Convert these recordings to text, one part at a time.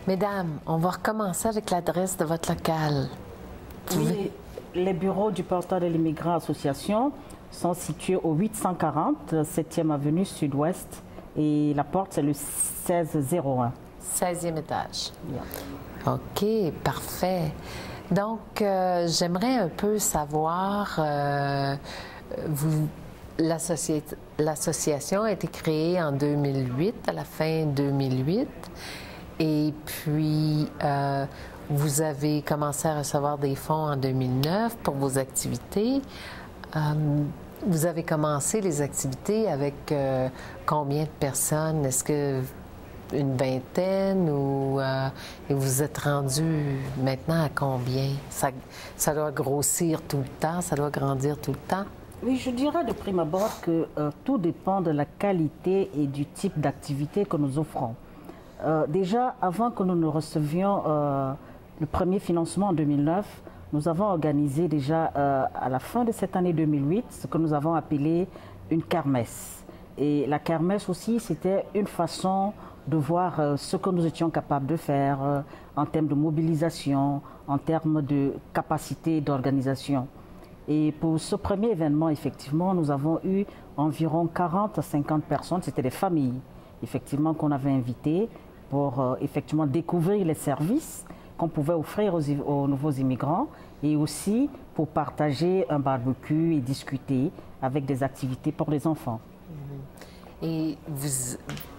Mesdames, on va recommencer avec l'adresse de votre local. Oui, les bureaux du portail de l'immigrant association sont situés au 840 7e avenue Sud-Ouest et la porte c'est le 1601. 16e étage. Yeah. OK, parfait. Donc, j'aimerais un peu savoir, l'association a été créée en 2008, à la fin 2008, et puis vous avez commencé à recevoir des fonds en 2009 pour vos activités. Vous avez commencé les activités avec combien de personnes? Est-ce que une vingtaine ou et vous êtes rendu maintenant à combien? Ça doit grossir tout le temps, ça doit grandir tout le temps? Oui, je dirais de prime abord que tout dépend de la qualité et du type d'activité que nous offrons. Déjà, avant que nous ne recevions le premier financement en 2009, nous avons organisé déjà à la fin de cette année 2008 ce que nous avons appelé une kermesse. Et la kermesse aussi, c'était une façon de voir ce que nous étions capables de faire en termes de mobilisation, en termes de capacité d'organisation. Et pour ce premier événement, effectivement, nous avons eu environ 40 à 50 personnes, c'était des familles, effectivement, qu'on avait invitées pour effectivement découvrir les services qu'on pouvait offrir aux nouveaux immigrants et aussi pour partager un barbecue et discuter avec des activités pour les enfants. Et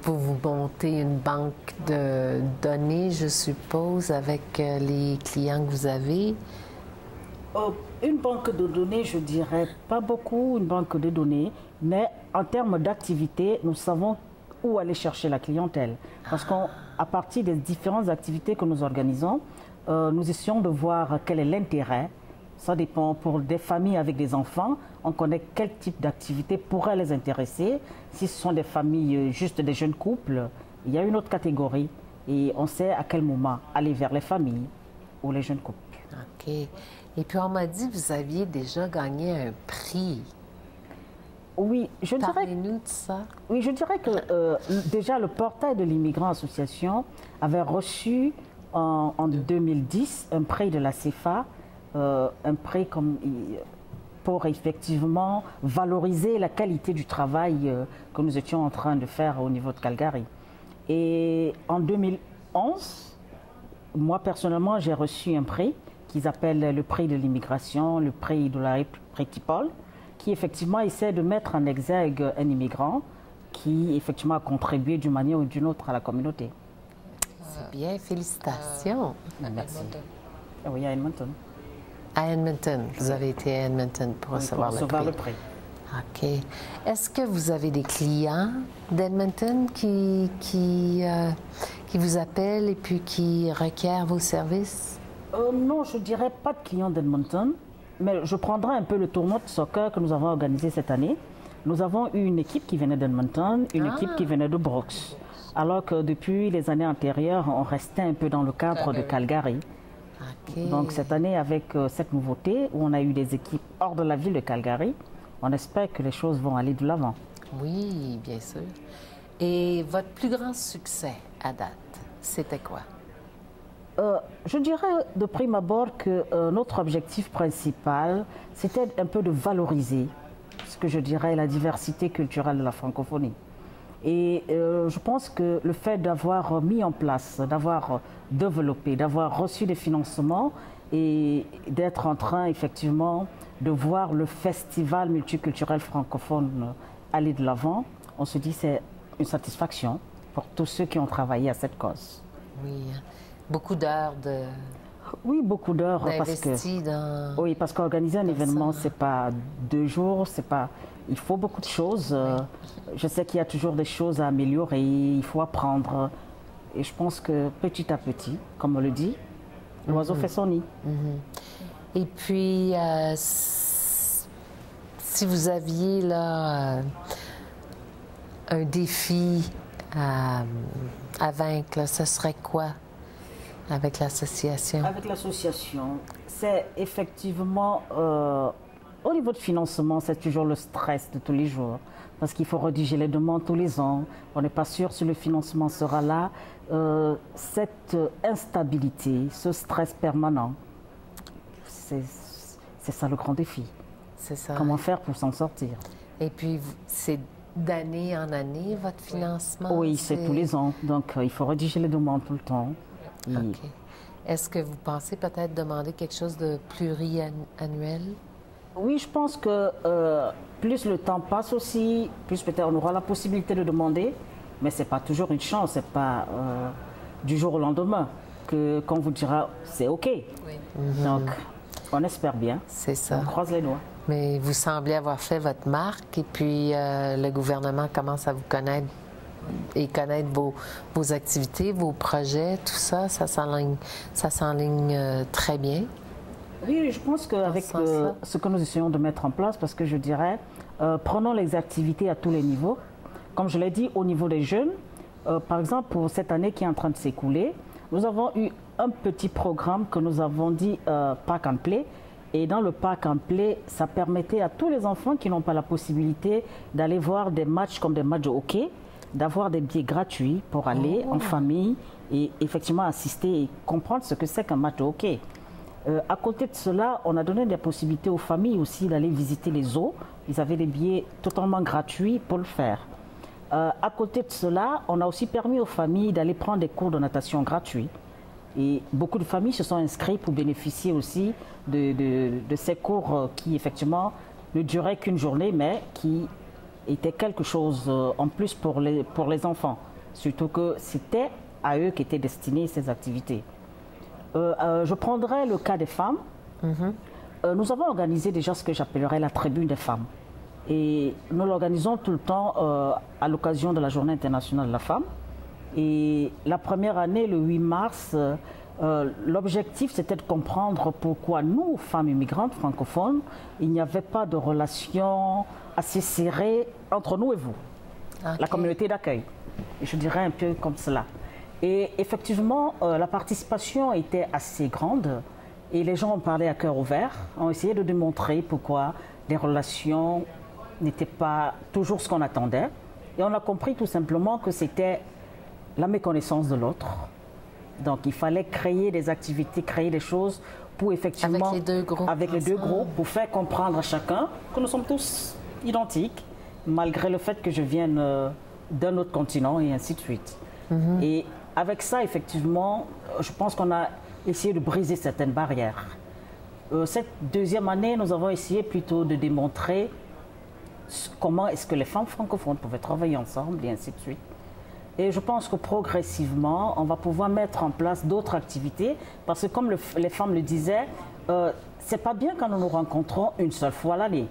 vous montez une banque de données, je suppose, avec les clients que vous avez? Une banque de données, je dirais pas beaucoup, une banque de données, mais en termes d'activité, nous savons où aller chercher la clientèle. Parce qu'à partir des différentes activités que nous organisons, nous essayons de voir quel est l'intérêt. Ça dépend pour des familles avec des enfants, on connaît quel type d'activité pourrait les intéresser. Si ce sont des familles, juste des jeunes couples, il y a une autre catégorie et on sait à quel moment aller vers les familles ou les jeunes couples. OK. Et puis on m'a dit que vous aviez déjà gagné un prix. Oui, je dirais. Parlez-nous de ça. Oui, je dirais que déjà le portail de l'immigrant association avait reçu en 2010 un prix de la CFA, un prix pour effectivement valoriser la qualité du travail que nous étions en train de faire au niveau de Calgary. Et en 2011, moi personnellement, j'ai reçu un prix qu'ils appellent le prix de l'immigration, le prix de la Pretty Paul, qui effectivement essaie de mettre en exergue un immigrant qui effectivement a contribué d'une manière ou d'une autre à la communauté. C'est bien, félicitations. Merci. Oui, à Edmonton. À Edmonton, vous avez été à Edmonton pour recevoir le prix. OK. Est-ce que vous avez des clients d'Edmonton qui vous appellent et puis qui requièrent vos services? Non, je ne dirais pas de clients d'Edmonton, mais je prendrai un peu le tournoi de soccer que nous avons organisé cette année. Nous avons eu une équipe qui venait d'Edmonton, une équipe qui venait de Brooks, alors que depuis les années antérieures, on restait un peu dans le cadre de Calgary. Okay. Donc cette année, avec cette nouveauté, où on a eu des équipes hors de la ville de Calgary, on espère que les choses vont aller de l'avant. Oui, bien sûr. Et votre plus grand succès à date, c'était quoi? Je dirais de prime abord que notre objectif principal, c'était un peu de valoriser ce que je dirais la diversité culturelle de la francophonie. Et je pense que le fait d'avoir mis en place, d'avoir développé, d'avoir reçu des financements et d'être en train effectivement de voir le festival multiculturel francophone aller de l'avant, on se dit que c'est une satisfaction pour tous ceux qui ont travaillé à cette cause. Oui, beaucoup d'heures de... Oui, beaucoup d'heures. Oui, parce qu'organiser un événement, ce n'est pas 2 jours, c'est pas... Il faut beaucoup de choses. Je sais qu'il y a toujours des choses à améliorer, il faut apprendre. Et je pense que petit à petit, comme on le dit, l'oiseau fait son nid. Et puis, si vous aviez là un défi à vaincre, là, ce serait quoi avec l'association? Avec l'association, c'est effectivement Au niveau de financement, c'est toujours le stress de tous les jours. Parce qu'il faut rédiger les demandes tous les ans. On n'est pas sûr si le financement sera là. Cette instabilité, ce stress permanent, c'est ça le grand défi. C'est ça. Comment faire pour s'en sortir? Et puis, c'est d'année en année, votre financement? Oui, c'est tous les ans. Donc, il faut rédiger les demandes tout le temps. Et... OK. Est-ce que vous pensez peut-être demander quelque chose de pluriannuel? Oui, je pense que plus le temps passe aussi, plus peut-être on aura la possibilité de demander, mais ce n'est pas toujours une chance, ce n'est pas du jour au lendemain qu'on vous dira c'est OK. Oui. Donc, on espère bien. C'est ça. On croise les doigts. Mais vous semblez avoir fait votre marque et puis le gouvernement commence à vous connaître et connaître vos activités, vos projets, tout ça, ça s'enligne très bien. Oui, je pense qu'avec ce que nous essayons de mettre en place, parce que je dirais, prenons les activités à tous les niveaux. Comme je l'ai dit, au niveau des jeunes, par exemple, pour cette année qui est en train de s'écouler, nous avons eu un petit programme que nous avons dit Park and Play. Et dans le Park and Play, ça permettait à tous les enfants qui n'ont pas la possibilité d'aller voir des matchs comme des matchs de hockey, d'avoir des billets gratuits pour aller en famille et effectivement assister et comprendre ce que c'est qu'un match de hockey. À côté de cela, on a donné des possibilités aux familles aussi d'aller visiter les zoos. Ils avaient des billets totalement gratuits pour le faire. À côté de cela, on a aussi permis aux familles d'aller prendre des cours de natation gratuits. Et beaucoup de familles se sont inscrites pour bénéficier aussi de ces cours qui, effectivement, ne duraient qu'une journée, mais qui étaient quelque chose en plus pour les enfants. Surtout que c'était à eux qu'étaient destinées ces activités. Je prendrai le cas des femmes. Nous avons organisé déjà ce que j'appellerais la tribune des femmes. Et nous l'organisons tout le temps à l'occasion de la Journée internationale de la femme. Et la première année, le 8 mars, l'objectif c'était de comprendre pourquoi nous, femmes immigrantes francophones, il n'y avait pas de relation assez serrée entre nous et vous, la communauté d'accueil. Je dirais un peu comme cela. Et effectivement, la participation était assez grande et les gens ont parlé à cœur ouvert, ont essayé de démontrer pourquoi les relations n'étaient pas toujours ce qu'on attendait. Et on a compris tout simplement que c'était la méconnaissance de l'autre. Donc il fallait créer des activités, créer des choses pour effectivement... Avec les deux groupes, pour faire comprendre à chacun que nous sommes tous identiques, malgré le fait que je vienne d'un autre continent et ainsi de suite. Et avec ça, effectivement, je pense qu'on a essayé de briser certaines barrières. Cette deuxième année, nous avons essayé plutôt de démontrer comment est-ce que les femmes francophones pouvaient travailler ensemble et ainsi de suite. Et je pense que progressivement, on va pouvoir mettre en place d'autres activités parce que comme les femmes le disaient, c'est pas bien quand nous nous rencontrons une seule fois l'année.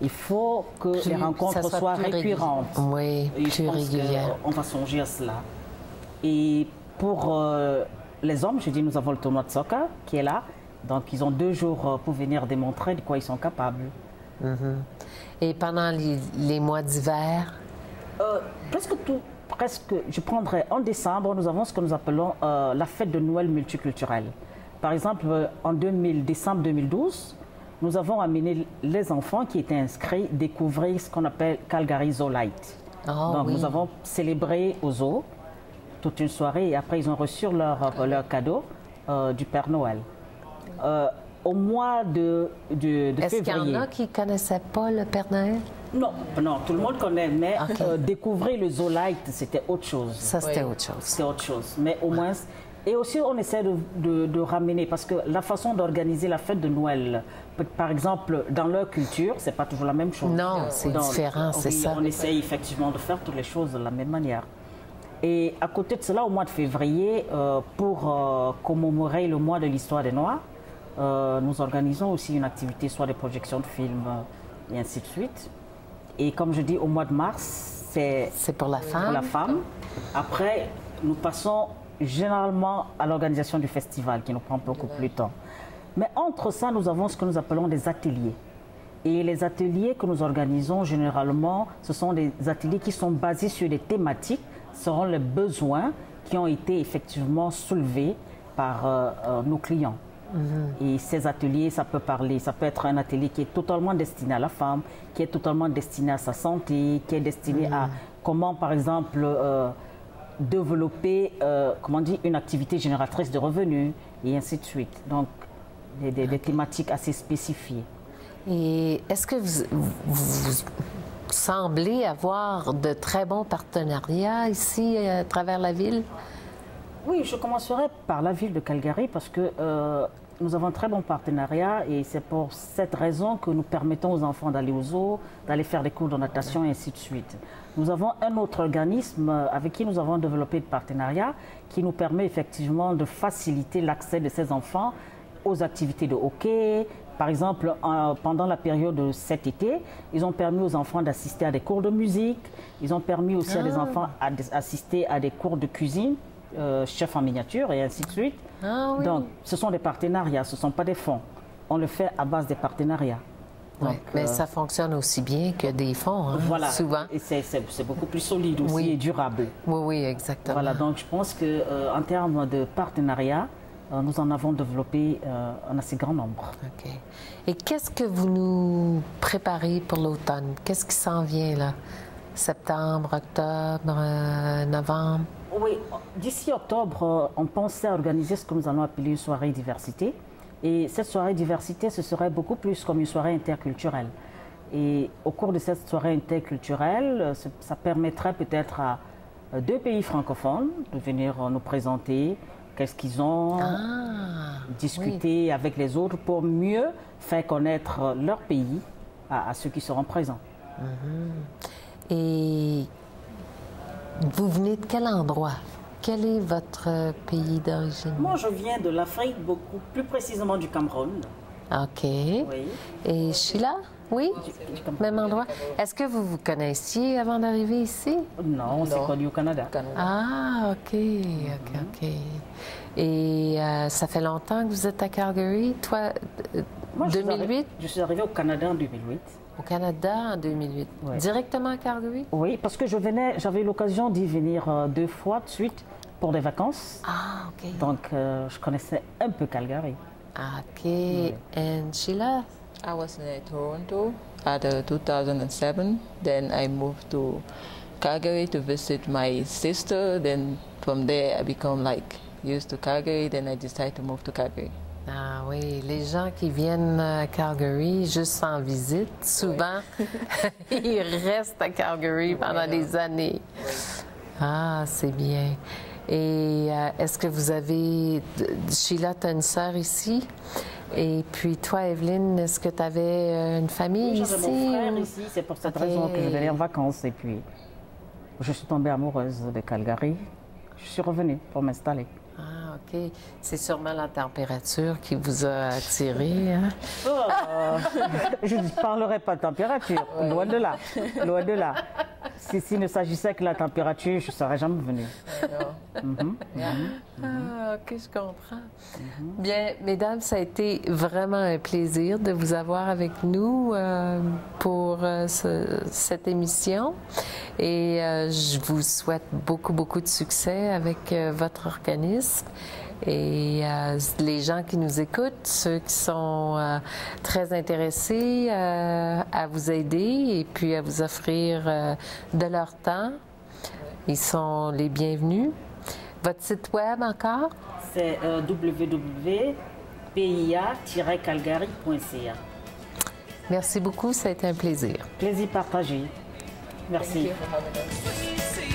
Il faut que les rencontres soient récurrentes. Oui, plus régulières. On va songer à cela. Et pour les hommes, je dis, nous avons le tournoi de soccer qui est là. Donc ils ont 2 jours pour venir démontrer de quoi ils sont capables. Et pendant les mois d'hiver? Presque, je prendrai en décembre, nous avons ce que nous appelons la fête de Noël multiculturelle. Par exemple, en décembre 2012, nous avons amené les enfants qui étaient inscrits découvrir ce qu'on appelle Calgary Zoo Light. Donc nous avons célébré au zoo toute une soirée et après ils ont reçu leur cadeau du Père Noël. Au mois de février... Est-ce qu'il y en a qui ne connaissaient pas le Père Noël? Non, tout le monde connaît, mais découvrir le Zoo Light, c'était autre chose. Ça, c'était autre chose. C'était autre chose, mais au moins... Et aussi, on essaie de ramener, parce que la façon d'organiser la fête de Noël, par exemple, dans leur culture, c'est pas toujours la même chose. Non, c'est différent, c'est ça. On essaie effectivement de faire toutes les choses de la même manière. Et à côté de cela, au mois de février, pour commémorer le mois de l'histoire des Noirs, nous organisons aussi une activité, soit des projections de films et ainsi de suite. Et comme je dis, au mois de mars, c'est pour la femme. Pour la femme. Après, nous passons généralement à l'organisation du festival qui nous prend beaucoup plus de temps. Mais entre ça, nous avons ce que nous appelons des ateliers. Et les ateliers que nous organisons généralement, ce sont des ateliers qui sont basés sur des thématiques, seront les besoins qui ont été effectivement soulevés par nos clients. Et ces ateliers, ça peut être un atelier qui est totalement destiné à la femme, qui est totalement destiné à sa santé, qui est destiné à comment, par exemple, développer une activité génératrice de revenus, et ainsi de suite. Donc, des thématiques assez spécifiées. Et est-ce que vous semblez avoir de très bons partenariats ici à travers la ville? Oui, je commencerai par la ville de Calgary parce que nous avons un très bon partenariat et c'est pour cette raison que nous permettons aux enfants d'aller aux zoo, d'aller faire des cours de natation et ainsi de suite. Nous avons un autre organisme avec qui nous avons développé le partenariat qui nous permet effectivement de faciliter l'accès de ces enfants aux activités de hockey. Par exemple, pendant la période de cet été, ils ont permis aux enfants d'assister à des cours de musique. Ils ont permis aussi à des enfants d'assister à des cours de cuisine, chef en miniature et ainsi de suite. Ah, oui. Donc, ce sont des partenariats, ce ne sont pas des fonds. On le fait à base des partenariats. Donc, mais ça fonctionne aussi bien que des fonds, hein, voilà. Souvent. Et c'est beaucoup plus solide aussi et durable. Oui, oui, exactement. Voilà, donc je pense qu'en termes de partenariat, nous en avons développé un assez grand nombre. OK. Et qu'est-ce que vous nous préparez pour l'automne? Qu'est-ce qui s'en vient là? Septembre, octobre, novembre? Oui, d'ici octobre, on pensait organiser ce que nous allons appeler une soirée diversité. Et cette soirée diversité, ce serait beaucoup plus comme une soirée interculturelle. Et au cours de cette soirée interculturelle, ça permettrait peut-être à 2 pays francophones de venir nous présenter qu'est-ce qu'ils ont, discuter avec les autres pour mieux faire connaître leur pays à ceux qui seront présents. Et vous venez de quel endroit? Quel est votre pays d'origine? Moi, je viens de l'Afrique, beaucoup plus précisément du Cameroun. OK. Oui. Et Sheila? Oui? Même endroit. Est-ce que vous vous connaissiez avant d'arriver ici? Non, on s'est connus au Canada. Ah, OK. OK. Et ça fait longtemps que vous êtes à Calgary? Toi, Moi, 2008? Je suis arrivé au Canada en 2008. Au Canada en 2008. Ouais. Directement à Calgary? Oui, parce que j'avais eu l'occasion d'y venir 2 fois de suite pour des vacances. Ah, OK. Donc, je connaissais un peu Calgary. OK. And Sheila? I was in Toronto at 2007. Then I moved to Calgary to visit my sister. Then from there I become used to Calgary. Then I decided to move to Calgary. Ah oui, les gens qui viennent à Calgary juste en visite, souvent, ils restent à Calgary pendant des années. Ah, c'est bien. Et est-ce que vous avez... Sheila, tu as une sœur ici? Et puis toi, Evelyne, est-ce que tu avais une famille ici? J'avais mon frère ici, c'est pour cette raison que je venais en vacances. Et puis, je suis tombée amoureuse de Calgary. Je suis revenue pour m'installer. Ah, OK. C'est sûrement la température qui vous a attiré, hein? Je ne parlerai pas de température, loin de là. Loin de là. S'il ne s'agissait que de la température, je ne serais jamais venue. Ah, OK, je comprends. Bien, mesdames, ça a été vraiment un plaisir de vous avoir avec nous pour cette émission. Et je vous souhaite beaucoup de succès avec votre organisme. Et les gens qui nous écoutent, ceux qui sont très intéressés à vous aider et puis à vous offrir de leur temps, ils sont les bienvenus. Votre site web encore? C'est www.pia-calgary.ca. Merci beaucoup, ça a été un plaisir. Plaisir partagé. Merci. Thank you for having us.